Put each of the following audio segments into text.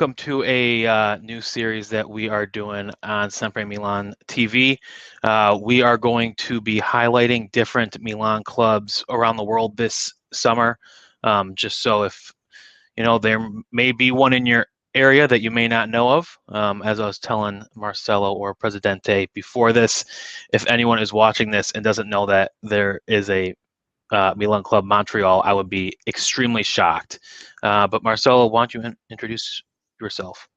welcome to a new series that we are doing on SempreMilan TV. We are going to be highlighting different Milan clubs around the world this summer. Just so if there may be one in your area that you may not know of. As I was telling Marcelo or Presidente before this, if anyone is watching this and doesn't know that there is a Milan Club Montreal, I would be extremely shocked. But Marcelo, why don't you introduce yourself?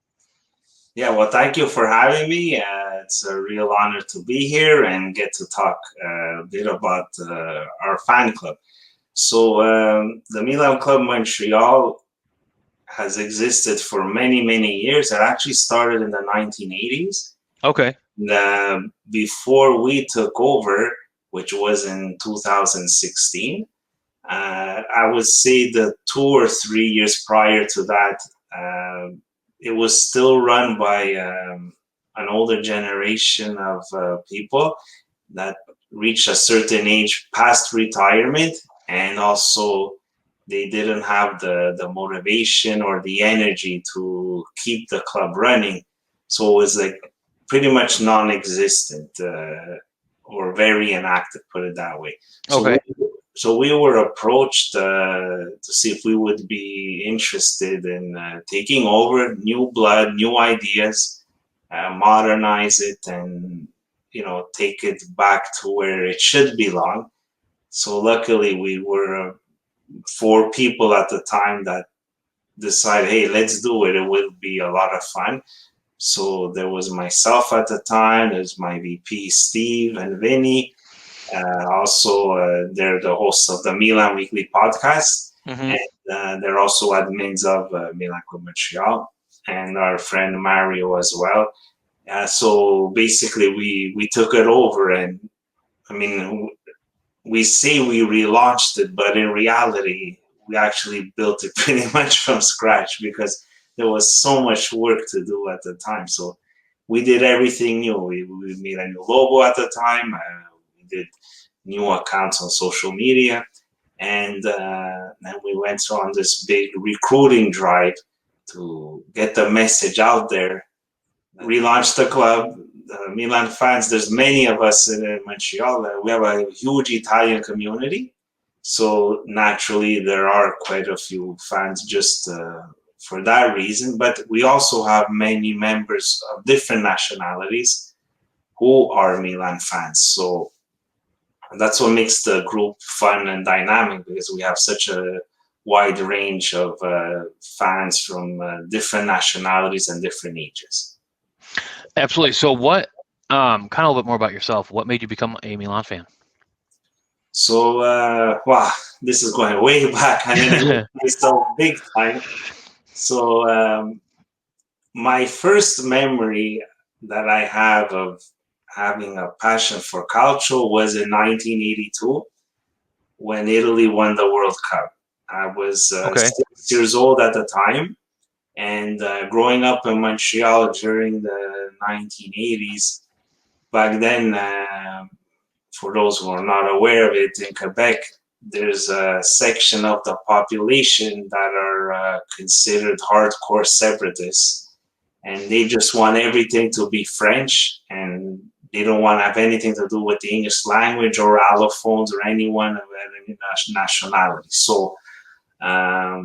Yeah, well, thank you for having me. It's a real honor to be here and get to talk a bit about our fan club. So, the Milan Club Montreal has existed for many, many years. It actually started in the 1980s. Okay. Before we took over, which was in 2016, I would say the 2 or 3 years prior to that, it was still run by an older generation of people that reached a certain age past retirement, and also they didn't have the motivation or the energy to keep the club running. So it was like pretty much non-existent or very inactive, put it that way. Okay. So we were approached to see if we would be interested in taking over, new blood, new ideas, modernize it, and take it back to where it should belong. So luckily, we were 4 people at the time that decided, hey, let's do it. It will be a lot of fun. So there was myself at the time. There's my VP Steve and Vinny. Also, they're the hosts of the Milan Weekly podcast, and they're also admins of Milan Club Montreal, and our friend Mario as well. So basically, we took it over, and I mean, we say we relaunched it, but in reality, we actually built it pretty much from scratch because there was so much work to do at the time. So we did everything new. We made a new logo at the time. We did new accounts on social media, and then we went on this big recruiting drive to get the message out there. Relaunched the club. The Milan fans, there's many of us in Montreal. We have a huge Italian community, so naturally there are quite a few fans just for that reason. But we also have many members of different nationalities who are Milan fans. So that's what makes the group fun and dynamic, because we have such a wide range of fans from different nationalities and different ages. Absolutely. So what, kind of a little bit more about yourself. What made you become a Milan fan? So, wow, this is going way back. I mean, myself big time. So, my first memory that I have of having a passion for calcio was in 1982 when Italy won the World Cup. I was 6 years old at the time, and growing up in Montreal during the 1980s, back then, for those who are not aware of it, in Quebec, there's a section of the population that are considered hardcore separatists, and they just want everything to be French, and they don't want to have anything to do with the English language or allophones or anyone of any nationality. So a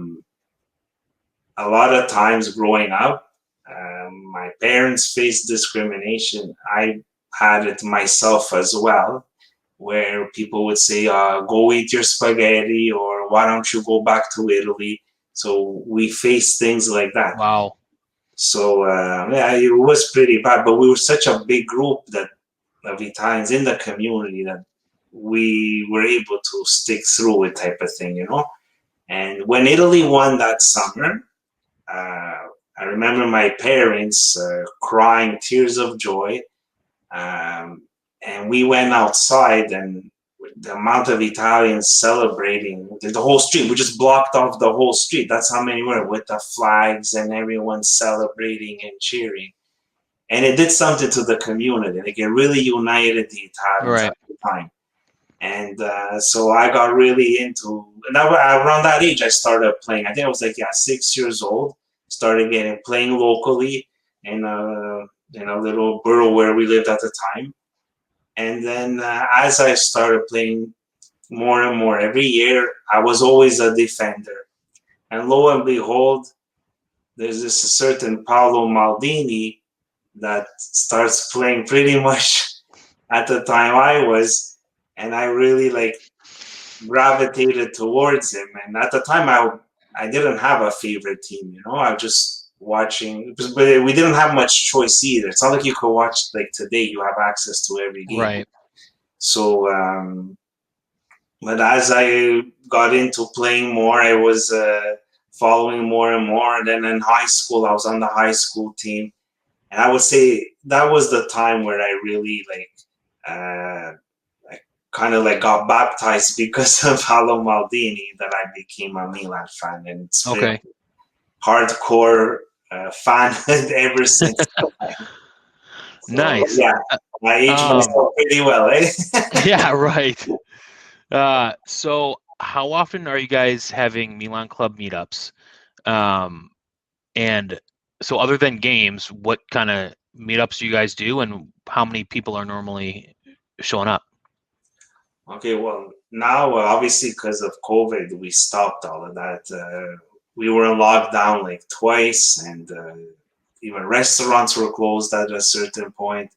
lot of times growing up, my parents faced discrimination. I had it myself as well, where people would say, go eat your spaghetti, or why don't you go back to Italy? So we faced things like that. Wow. So yeah, it was pretty bad, but we were such a big group of Italians in the community that we were able to stick through it, type of thing, And when Italy won that summer, I remember my parents crying tears of joy, and we went outside, and the amount of Italians celebrating, the whole street, we just blocked off the whole street. That's how many were, with the flags and everyone celebrating and cheering. And it did something to the community. Like, it really united the Italians at the time. And so I got really into, and around that age, I started playing. I think I was 6 years old. started getting playing locally in a little borough where we lived at the time. And then as I started playing more and more every year, I was always a defender. And lo and behold, there's this certain Paolo Maldini that starts playing pretty much at the time I was, and I really like gravitated towards him. And at the time, I didn't have a favorite team. I was just watching, but we didn't have much choice either. It's not like you could watch like today. You have access to every game. Right. So, but as I got into playing more, I was following more and more. And then in high school, I was on the high school team, and I would say that was the time where I really like. Kind of like got baptized because of Paolo Maldini that I became a Milan fan, and it's been Okay. hardcore fan ever since. So Nice. yeah, I aged Um, myself pretty well, eh? yeah, right. So how often are you guys having Milan Club meetups? Um, and so other than games, what kind of meetups do you guys do, and how many people are normally showing up? Okay, well now obviously because of COVID, we stopped all of that. We were in lockdown like twice, and even restaurants were closed at a certain point.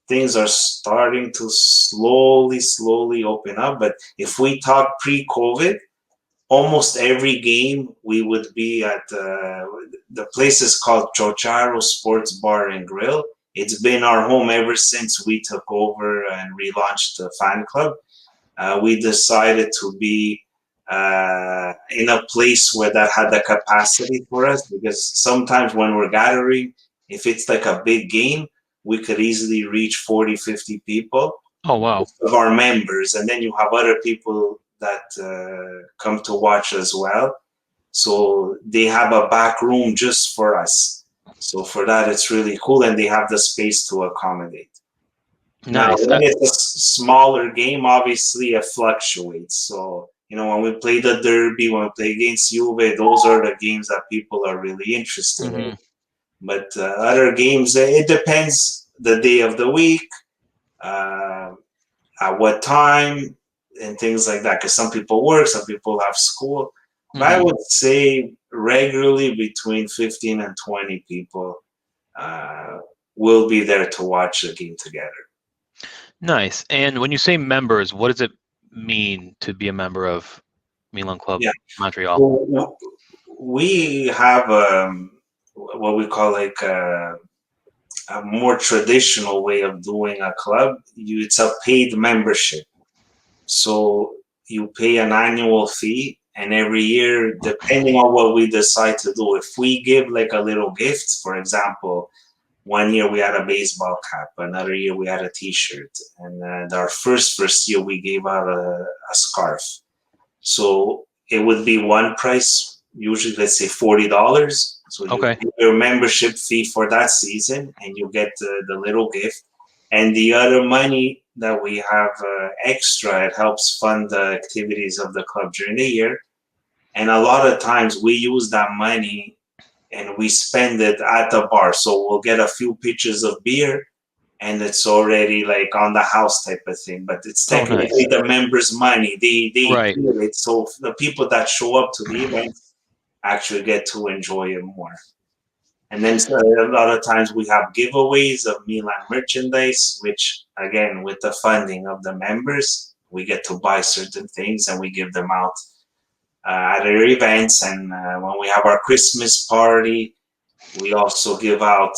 Things are starting to slowly open up. But if we talk pre-COVID, almost every game we would be at the place is called Chocharo Sports Bar and Grill. It's been our home ever since we took over and relaunched the fan club. We decided to be in a place where that had the capacity for us, because sometimes when we're gathering, if it's like a big game, we could easily reach 40, 50 people Oh, wow. of our members. And then you have other people that come to watch as well. So they have a back room just for us. So for that, it's really cool. And they have the space to accommodate. Now, Nice. when it's a smaller game, obviously it fluctuates. So, when we play the Derby, when we play against Juve, those are the games that people are really interested in. Hmm. But other games, it depends the day of the week, uh, at what time, and things like that. Because some people work, some people have school. But I Hmm. would say regularly between 15 and 20 people uh, will be there to watch the game together. Nice. And when you say members, what does it mean to be a member of Milan Club Yeah. Montreal? Well, we have what we call like a more traditional way of doing a club. It's a paid membership. So you pay an annual fee, and every year, depending on what we decide to do, if we give like a little gift, for example, one year we had a baseball cap, another year we had a T-shirt, and our first year we gave out a scarf. So it would be one price, usually let's say $40. So you Okay. pay your membership fee for that season, and you get the little gift. And the other money that we have extra, it helps fund the activities of the club during the year. And a lot of times we use that money and we spend it at the bar. So we'll get a few pitchers of beer, and it's already like on the house type of thing. But it's Oh, technically nice. the members' money. They Right. feel it. So the people that show up to the events actually get to enjoy it more. And then so a lot of times we have giveaways of Milan merchandise, which again, with the funding of the members, we get to buy certain things and we give them out at our events. And when we have our Christmas party, we also give out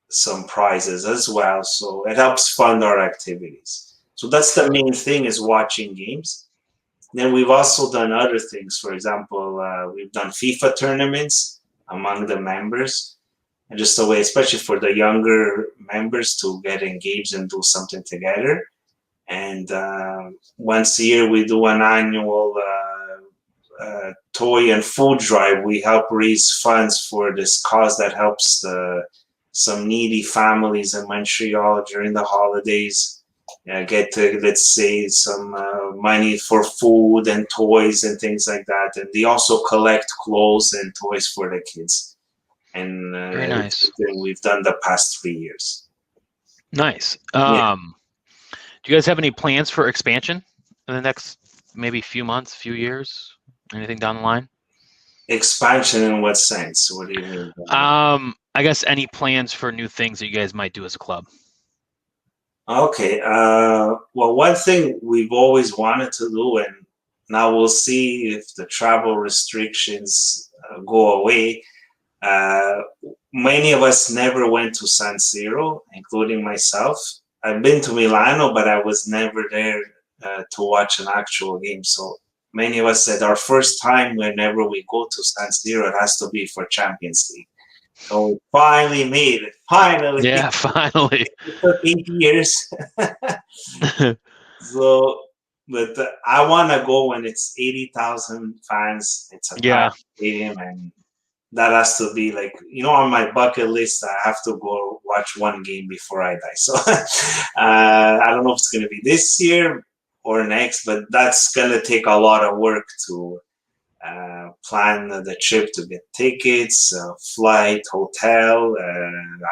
some prizes as well. So it helps fund our activities. So that's the main thing, is watching games. Then we've also done other things. For example, we've done FIFA tournaments among the members, and just a way, especially for the younger members, to get engaged and do something together. And once a year, we do an annual toy and food drive. We help raise funds for this cause that helps some needy families in Montreal during the holidays. Get to, let's say, some money for food and toys and things like that. And they also collect clothes and toys for the kids. and Very nice. everything we've done the past 3 years. Nice. Yeah, Do you guys have any plans for expansion in the next maybe few months, few years? Anything down the line? expansion in what sense? What do you mean by that? I guess any plans for new things that you guys might do as a club? Okay. Well, one thing we've always wanted to do, and now we'll see if the travel restrictions go away. Uh, Many of us never went to San Siro, including myself. I've been to Milano, but I was never there to watch an actual game. So many of us said our first time whenever we go to San Siro, it has to be for Champions League. So we finally made it. Finally, Yeah, finally. it took 8 years. So, but I want to go when it's 80,000 fans. It's a Yeah, packed stadium, and that has to be like, on my bucket list. I have to go watch one game before I die. So I don't know if it's going to be this year or next, but that's going to take a lot of work to plan the trip, to get tickets, flight, hotel,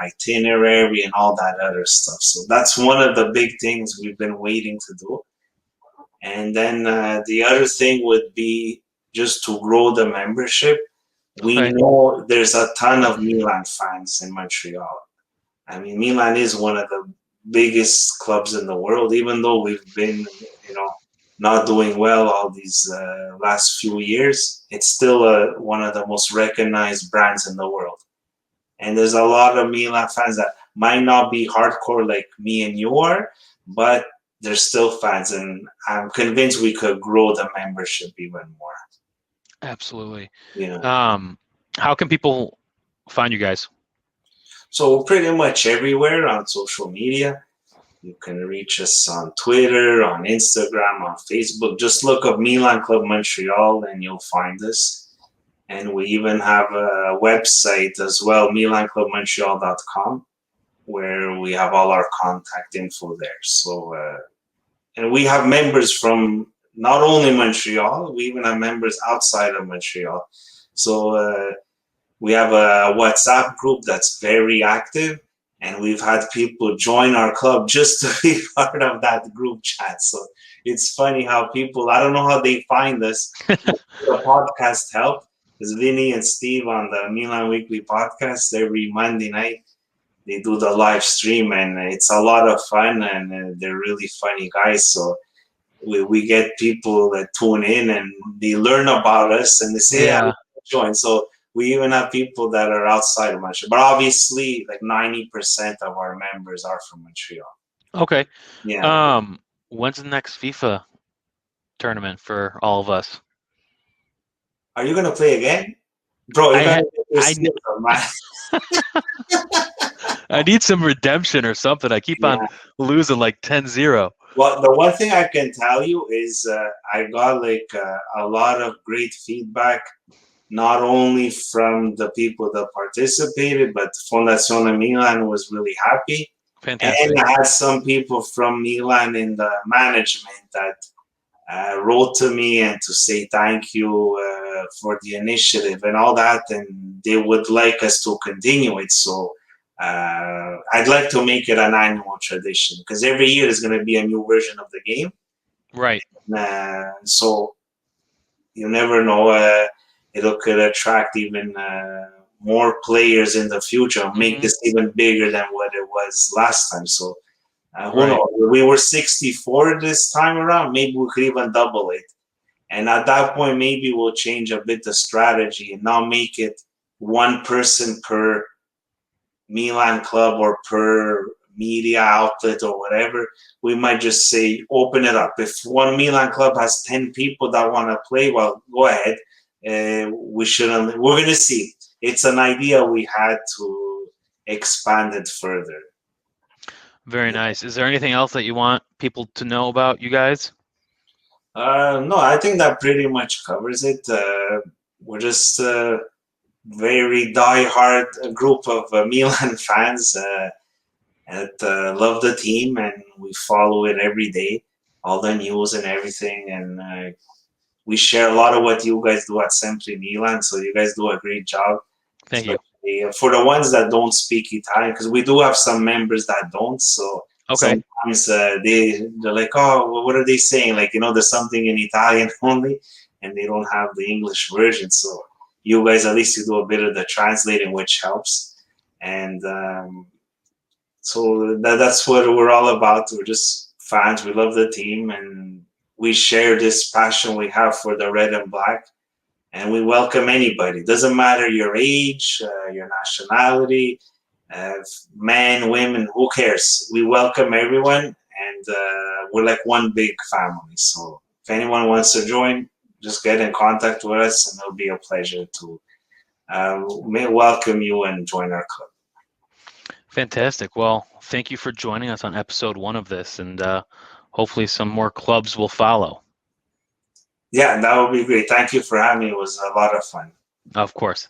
itinerary, and all that other stuff. So that's one of the big things we've been waiting to do. And then the other thing would be just to grow the membership. We okay. know there's a ton of Milan fans in Montreal. I mean, Milan is one of the biggest clubs in the world, even though we've been, not doing well all these last few years. It's still one of the most recognized brands in the world. And there's a lot of Milan fans that might not be hardcore like me and you are, but they're still fans. And I'm convinced we could grow the membership even more. Absolutely. Yeah. How can people find you guys? So pretty much everywhere on social media. You can reach us on Twitter, on Instagram, on Facebook. Just look up Milan Club Montreal and you'll find us. And we even have a website as well, milanclubmontreal.com, where we have all our contact info there. So, and we have members from not only Montreal, we even have members outside of Montreal. So, we have a WhatsApp group that's very active, and we've had people join our club just to be part of that group chat. So it's funny how people, I don't know how they find us. The podcast help, because Vinny and Steve on the Milan Weekly podcast every Monday night, they do the live stream, and it's a lot of fun, and they're really funny guys. So we get people that tune in and they learn about us and they say, yeah, I Yeah. want to join. So we even have people that are outside of Montreal, but obviously like 90% of our members are from Montreal. Okay. Yeah. When's the next FIFA tournament for all of us? Are you going to play again? Bro, you I got ha- to get your I skills on, man. I need some redemption or something. I keep on Yeah. losing like 10-0. Well, the one thing I can tell you is I got like a lot of great feedback, not only from the people that participated, but Fondazione Milan was really happy. And Fantastic. I had some people from Milan in the management that wrote to me and to say thank you for the initiative and all that, and they would like us to continue it. So I'd like to make it an annual tradition because every year is going to be a new version of the game. Right. So you never know. It could attract even more players in the future, make this even bigger than what it was last time. So who Right. knows? We were 64 this time around. Maybe we could even double it. And at that point, maybe we'll change a bit the strategy and not make it one person per Milan club or per media outlet or whatever. We might just say open it up. If one Milan club has 10 people that want to play, well, go ahead. We shouldn't. We're going to see. It's an idea we had to expand it further. Very nice. Is there anything else that you want people to know about you guys? No, I think that pretty much covers it. We're just very die-hard group of Milan fans that love the team, and we follow it every day, all the news and everything, and we share a lot of what you guys do at SempreMilan. So you guys do a great job, Thank you. For the ones that don't speak Italian, because we do have some members that don't, so Okay. sometimes they're like, oh, what are they saying? Like, there's something in Italian only, and they don't have the English version. So you guys, at least you do a bit of the translating, which helps. And so that's what we're all about. We're just fans. We love the team, and we share this passion we have for the red and black. And we welcome anybody. Doesn't matter your age, your nationality, uh, men, women, who cares? We welcome everyone, and we're like one big family. So if anyone wants to join, just get in contact with us, and it'll be a pleasure to welcome you and join our club. Fantastic. Well, thank you for joining us on episode 1 of this, and hopefully some more clubs will follow. Yeah, that would be great. Thank you for having me. It was a lot of fun. Of course.